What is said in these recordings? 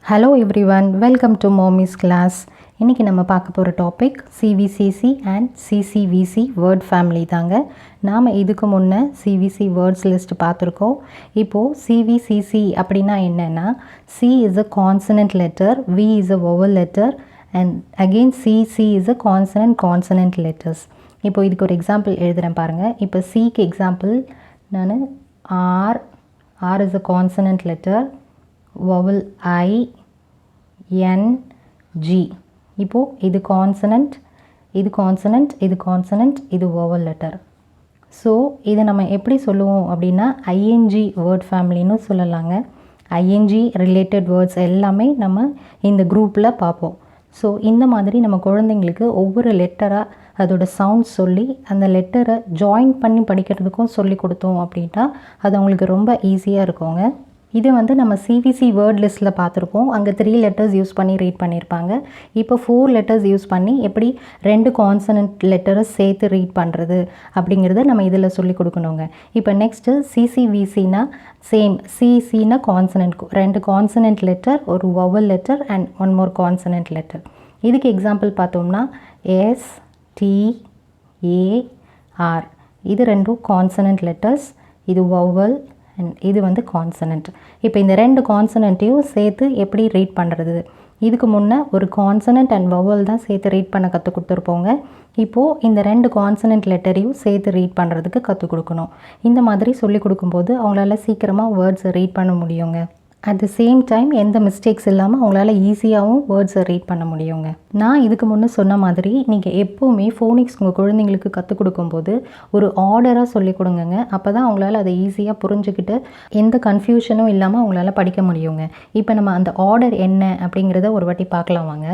Hello everyone, welcome to Mommy's class. இன்னைக்கு நம்ம பார்க்க போற topic CVCC and CCVC word family தாங்க. நாம இதுக்கு முன்ன CVC words list பார்த்திருக்கோம். இப்போ CVCC அப்படினா என்னன்னா C is a consonant letter, V is a vowel letter and again CC is a consonant letters. இப்போ இதுக்கு ஒரு எக்ஸாம்பிள் எழுதுறேன் பாருங்க. இப்போ C க்கு எக்ஸாம்பிள் நான் R is a consonant letter, vowel I, N, G. இப்போ இது consonant, இது vowel letter. ஸோ இதை நம்ம எப்படி சொல்லுவோம் அப்படின்னா ING word familyன்னு சொல்லலாங்க. ING related words எல்லாமே நம்ம இந்த குரூப்பில் பார்ப்போம். ஸோ இந்த மாதிரி நம்ம குழந்தைங்களுக்கு ஒவ்வொரு லெட்டராக அதோட சவுண்ட் சொல்லி அந்த லெட்டரை ஜாயின் பண்ணி படிக்கிறதுக்கும் சொல்லி கொடுத்தோம் அப்படின்னா அது அவங்களுக்கு ரொம்ப ஈஸியாக இருக்குங்க. இது வந்து நம்ம CVC வேர்ட் லிஸ்ட்டில் பார்த்துருப்போம். அங்கே 3 லெட்டர்ஸ் யூஸ் பண்ணி ரீட் பண்ணியிருப்பாங்க. இப்போ 4 லெட்டர்ஸ் யூஸ் பண்ணி எப்படி 2 கான்சனன்ட் லெட்டரை சேர்த்து ரீட் பண்ணுறது அப்படிங்கிறத நம்ம இதில் சொல்லி கொடுக்கணுங்க. இப்போ நெக்ஸ்ட்டு CCVCனா சேம், CCனா கான்சனன்ட், 2 கான்சனன்ட் லெட்டர், ஒரு vowel letter and 1 more consonant letter. இதுக்கு எக்ஸாம்பிள் பார்த்தோம்னா STAR, இது 2 கான்சனன்ட் லெட்டர்ஸ், இது வவல் அண்ட் இது வந்து கான்சனன்ட். இப்போ இந்த 2 கான்சனன்ட்டையும் சேர்த்து எப்படி ரீட் பண்ணுறது, இதுக்கு முன்னே ஒரு கான்சனன்ட் அண்ட் வவல் தான் சேர்த்து ரீட் பண்ண கற்றுக் கொடுத்துருப்போங்க. இப்போது இந்த 2 கான்சனன்ட் லெட்டரையும் சேர்த்து ரீட் பண்ணுறதுக்கு கற்றுக் கொடுக்கணும். இந்த மாதிரி சொல்லி கொடுக்கும்போது அவங்களால சீக்கிரமாக வேர்ட்ஸை ரீட் பண்ண முடியுங்க. அட் த சேம் டைம் எந்த மிஸ்டேக்ஸ் இல்லாமல் அவங்களால ஈஸியாகவும் வேர்ட்ஸை ரீட் பண்ண முடியுங்க. நான் இதுக்கு முன்னே சொன்ன மாதிரி நீங்கள் எப்போவுமே ஃபோனிக்ஸ் உங்கள் குழந்தைங்களுக்கு கற்றுக் கொடுக்கும்போது ஒரு ஆர்டராக சொல்லி கொடுங்கங்க. அப்போ தான் அவங்களால அதை ஈஸியாக புரிஞ்சுக்கிட்டு எந்த கன்ஃபியூஷனும் இல்லாமல் அவங்களால படிக்க முடியுங்க. இப்போ நம்ம அந்த ஆர்டர் என்ன அப்படிங்கிறத ஒரு வாட்டி பார்க்கலாம் வாங்க.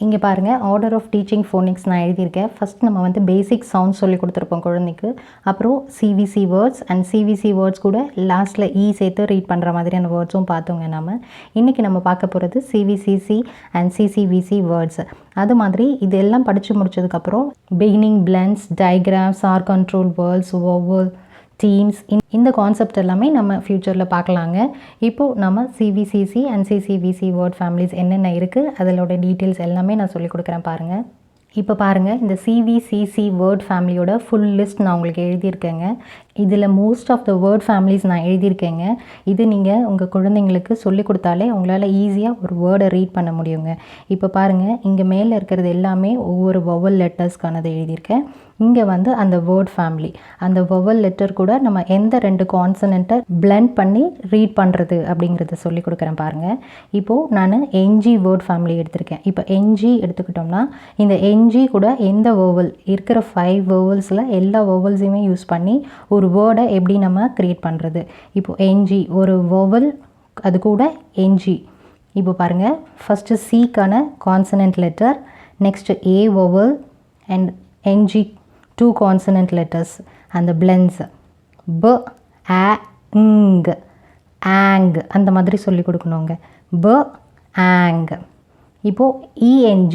இங்கே பாருங்கள், ஆர்டர் ஆஃப் டீச்சிங் ஃபோனிக்ஸ் நான் எழுதியிருக்கேன். ஃபஸ்ட் நம்ம வந்து பேசிக் சவுண்ட் சொல்லி கொடுத்துருப்போம் குழந்தைக்கு. அப்புறம் CVC words and CVC words கூட லாஸ்ட்டில் சேர்த்து ரீட் பண்ணுற மாதிரியான வேர்ட்ஸும் பார்த்தோங்க. இன்றைக்கி நம்ம பார்க்க போகிறது CVCC அண்ட் CCVC வேர்ட்ஸ். அது மாதிரி இதெல்லாம் படித்து முடிச்சதுக்கப்புறம் beginning, blends, diagrams, R control words, vowel, teams, இந்த கான்செப்ட் எல்லாமே நம்ம ஃப்யூச்சரில் பார்க்கலாங்க. இப்போது நம்ம CVCC and CCVC word families என்னென்ன இருக்குது அதோட டீட்டெயில்ஸ் எல்லாமே நான் சொல்லிக் கொடுக்குறேன் பாருங்கள். இப்போ பாருங்கள், இந்த CVCC வேர்ட் ஃபேமிலியோட ஃபுல் லிஸ்ட் நான் உங்களுக்கு எழுதியிருக்கேங்க. இதில் most of the word families நான் எழுதியிருக்கேங்க. இது நீங்கள் உங்கள் குழந்தைங்களுக்கு சொல்லிக் கொடுத்தாலே அவங்களால ஈஸியாக ஒரு வேர்டை ரீட் பண்ண முடியுங்க. இப்போ பாருங்கள், இங்கே மேலே இருக்கிறது எல்லாமே ஒவ்வொரு வவல் லெட்டர்ஸ்க்கானது எழுதியிருக்கேன். இங்கே வந்து அந்த வேர்ட் ஃபேமிலி, அந்த வவல் லெட்டர் கூட நம்ம எந்த 2 கான்சனண்ட்டை பிளெண்ட் பண்ணி ரீட் பண்ணுறது அப்படிங்கிறத சொல்லி கொடுக்குறேன் பாருங்கள். இப்போது நான் NG வேர்ட் ஃபேமிலி எடுத்திருக்கேன். இப்போ NG எடுத்துக்கிட்டோம்னா இந்த NG கூட எந்த வவல் இருக்கிற 5 வவல்ஸில் எல்லா வவல்ஸையுமே யூஸ் பண்ணி ஒரு வேர்டை எப்படி நம்ம க்ரியேட் பண்ணுறது. இப்போது NG ஒரு வவல், அது கூட NG. இப்போ பாருங்கள், ஃபஸ்ட்டு Cக்கான consonant letter, next A vowel and NG 2 consonant letters and the blends B, A, ng, ang அந்த மாதிரி சொல்லி கொடுக்கணுங்க. B, ang. இப்போது ENG,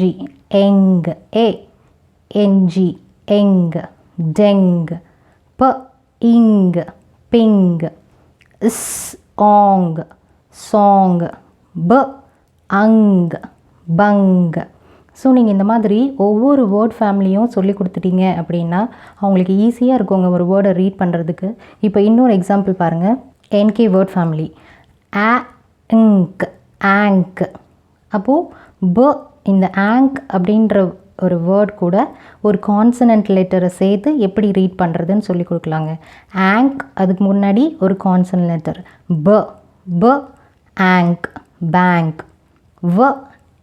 eng, A, NG, eng, deng, P, ing, ping, S, ong, song, B, ang, bang. So நீங்கள் இந்த மாதிரி ஒவ்வொரு word ஃபேமிலியும் சொல்லி கொடுத்துட்டீங்க அப்படின்னா அவங்களுக்கு ஈஸியாக இருக்குங்க ஒரு வேர்டை ரீட் பண்ணுறதுக்கு. இப்போ இன்னொரு எக்ஸாம்பிள் பாருங்கள், NK வேர்ட் ஃபேமிலி, ஆங்க். அப்போது இந்த ஆங்க் அப்படின்ற ஒரு வேர்ட் கூட ஒரு கான்சனன்ட் லெட்டரை சேர்த்து எப்படி ரீட் பண்ணுறதுன்னு சொல்லி கொடுக்கலாங்க. ஆங்க், அதுக்கு முன்னாடி ஒரு கான்சனன்ட் லெட்டர் ப, ஆங்க், பேங்க்,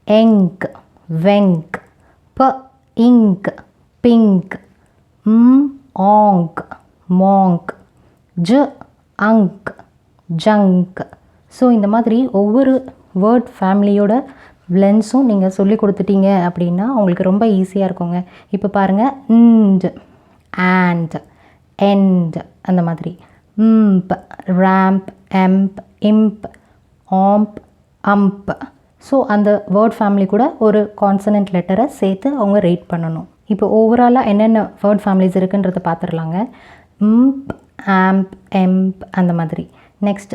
எங்க், வெங்க், ப, இங்க், பிங்க், ஆங்க், மாங்க், அங்க், ஜங்க். ஸோ இந்த மாதிரி ஒவ்வொரு வேர்ட் ஃபேமிலியோட பிளெண்ட்ஸும் நீங்கள் சொல்லி கொடுத்துட்டீங்க அப்படின்னா அவங்களுக்கு ரொம்ப ஈஸியாக இருக்குங்க. இப்போ பாருங்கள், and, end அந்த மாதிரி, ramp, amp, imp, omp, ump. So அந்த வேர்ட் ஃபேமிலி கூட ஒரு கான்சனன்ட் லெட்டரை சேர்த்து அவங்க ரீட் பண்ணணும். இப்போ ஓவராலாக என்னென்ன வேர்ட் ஃபேமிலிஸ் இருக்குன்றதை பார்த்துடலாங்க. ஆம்ப், எம்ப் அந்த மாதிரி. Next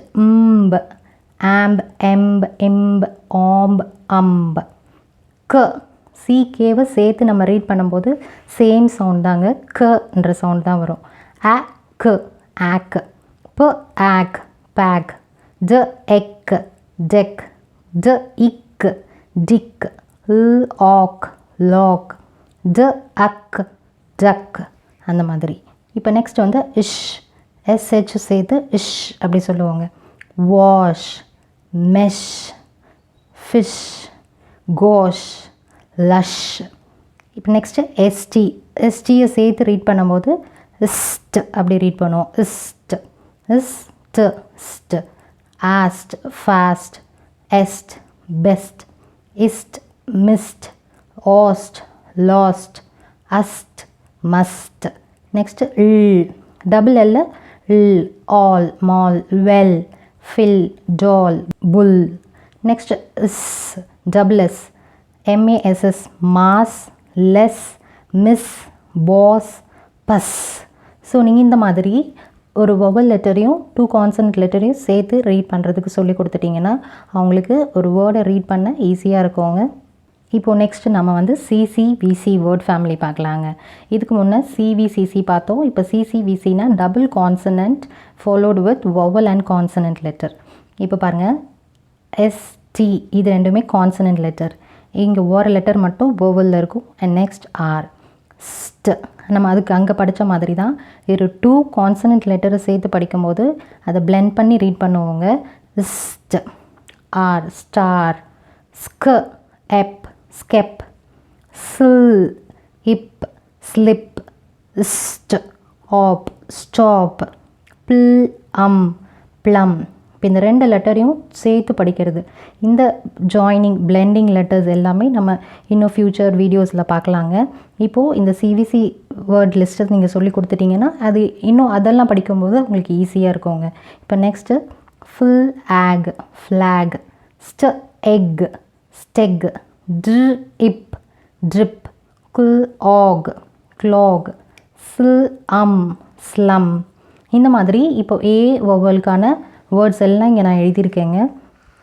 amb, emb, imb, omb, umb. க சிகேவை சேர்த்து நம்ம ரீட் பண்ணும்போது சேம் சவுண்ட் தாங்க, கன்ற சவுண்ட் தான் வரும். அ க ஆக், ப ஆக் பேக், ட எக் டெக், ட இக் டிக், ல் ஆக் லாக், ட அக் டக், அந்த மாதிரி. இப்போ நெக்ஸ்ட் வந்து இஷ், எஸ்ஹெச் சேர்த்து இஷ் அப்படி சொல்லுவாங்க. Wash, mesh, fish, gosh, lush. இப்போ நெக்ஸ்ட்டு எஸ்டி, எஸ்டியை சேர்த்து ரீட் பண்ணும்போது இஸ்ட் அப்படி ரீட் பண்ணுவோம். Ist, ist, st, ast, fast, est, best, ist, mist, ast, last, ust, must. Next ill, double L ill, all, mall, well, fill, doll, pull. Next iss, double S, MASS, mass, less, miss, pass, bus. So நீங்கள் இந்த மாதிரி ஒரு vowel லெட்டரையும் 2 consonant லெட்டரையும் சேர்த்து read பண்ணுறதுக்கு சொல்லி கொடுத்துட்டிங்கன்னா அவங்களுக்கு ஒரு வேர்டை ரீட் பண்ண ஈஸியாக இருக்குங்க. இப்போது நெக்ஸ்ட்டு நம்ம வந்து CCVC வேர்ட் ஃபேமிலி பார்க்கலாங்க. இதுக்கு முன்னே CVCC பார்த்தோம். இப்போ CCVCனா double consonant followed with vowel and consonant letter. இப்போ பாருங்கள், ST இது ரெண்டுமே கான்சனன்ட் லெட்டர். இங்கே ஒரு லெட்டர் மட்டும் வவலில் இருக்கும். And next R, st. நம்ம அதுக்கு அங்கே படித்த மாதிரி தான் ஒரு 2 கான்சனன்ட் லெட்டரை சேர்த்து படிக்கும்போது அதை பிளெண்ட் பண்ணி ரீட் பண்ணுவோங்க. ஸ்ட், ஆர், ஸ்டார், ஸ்க, எப், ஸ்கெப், சில், இப், ஸ்லிப், ஸ்ட், ஆப், ஸ்டாப், பில், ப்ளம். இப்போ இந்த 2 லெட்டரையும் சேர்த்து படிக்கிறது. இந்த ஜாயினிங் பிளெண்டிங் லெட்டர்ஸ் எல்லாமே நம்ம இன்னும் ஃப்யூச்சர் வீடியோஸில் பார்க்கலாங்க. இப்போது இந்த CVC வேர்ட் லிஸ்ட்டை நீங்கள் சொல்லி கொடுத்துட்டிங்கன்னா அது இன்னும் அதெல்லாம் படிக்கும்போது உங்களுக்கு ஈஸியாக இருக்குங்க. இப்போ நெக்ஸ்ட்டு ஃபுல் ஆக், ஃப்ளாக், ஸ்ட் எக், ஸ்டெக், ட்ர் இப், ட்ரிப், குல் ஆக், க்ளாக், சில் ஸ்லம். இந்த மாதிரி இப்போ ஏ வவலுக்கான வேர்ட்ஸ் எல்லாம் இங்கே நான் எழுதியிருக்கேங்க.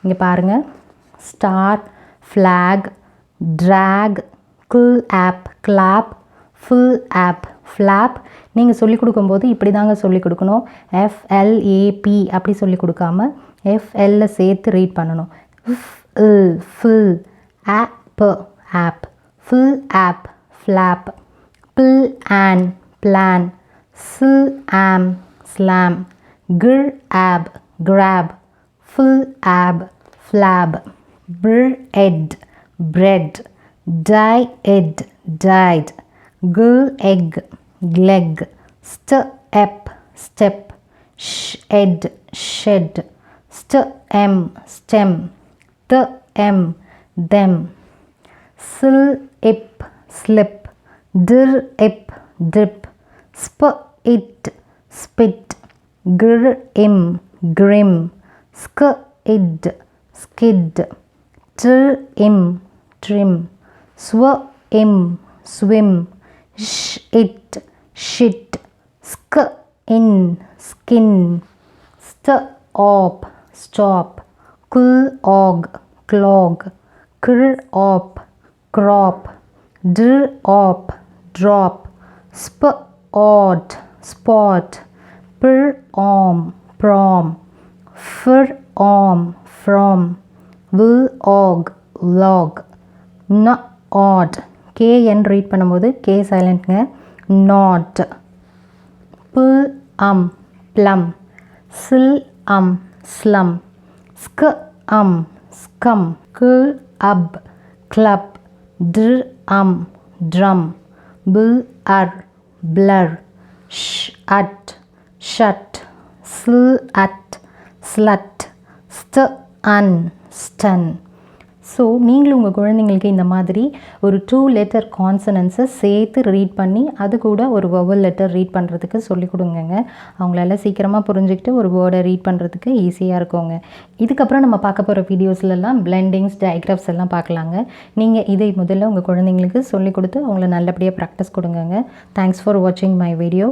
இங்கே பாருங்கள், star, flag, track, cl ap, clap, fl ap, flap. நீங்கள் சொல்லிக் கொடுக்கும்போது இப்படி தாங்க சொல்லிக் கொடுக்கணும். FLAP அப்படி சொல்லிக் கொடுக்காம FL சேர்த்து ரீட் பண்ணணும். Fl, ap, ap, fl ap, flap, pl an, plan, sl am, slam, gr ap, grab, full ab, flab, bread, bread, die ed, died, gull egg, leg, step, step, shed, shed, stem, stem, them, sil ip, slip, dir ip, drip, spit, spit, gr im, grim, sk id, skid, tr im, trim, sw im, swim, sh it, shit, sk in, skin, st op, stop, kul og, clog, kr op, crop, dr op, drop, sp odd, spot, pr om, prom, fir om, from, will og, log, n odd. KN read பண்ணும்போது K சைலண்ட்ங்க. not, pull plum, sil slum, sk scum, kul club, dr drum, bull blur, at shut, sl slut, stun. So நீங்களும் உங்கள் குழந்தைங்களுக்கு இந்த மாதிரி ஒரு 2 letter கான்சனன்ஸை சேர்த்து read பண்ணி அது கூட ஒரு வவல் லெட்டர் ரீட் பண்ணுறதுக்கு சொல்லிக் கொடுங்கங்க. அவங்களால சீக்கிரமாக புரிஞ்சுக்கிட்டு ஒரு வேர்டை ரீட் பண்ணுறதுக்கு ஈஸியாக இருக்குங்க. இதுக்கப்புறம் நம்ம பார்க்க போகிற வீடியோஸ்லாம் பிளெண்டிங்ஸ், டயக்ராஃப்ஸ் எல்லாம் பார்க்கலாங்க. நீங்கள் இதை முதல்ல உங்கள் குழந்தைங்களுக்கு சொல்லிக் கொடுத்து அவங்கள நல்லபடியாக ப்ராக்டிஸ் கொடுங்கங்க. தேங்க்ஸ் ஃபார் வாட்சிங் மை வீடியோ.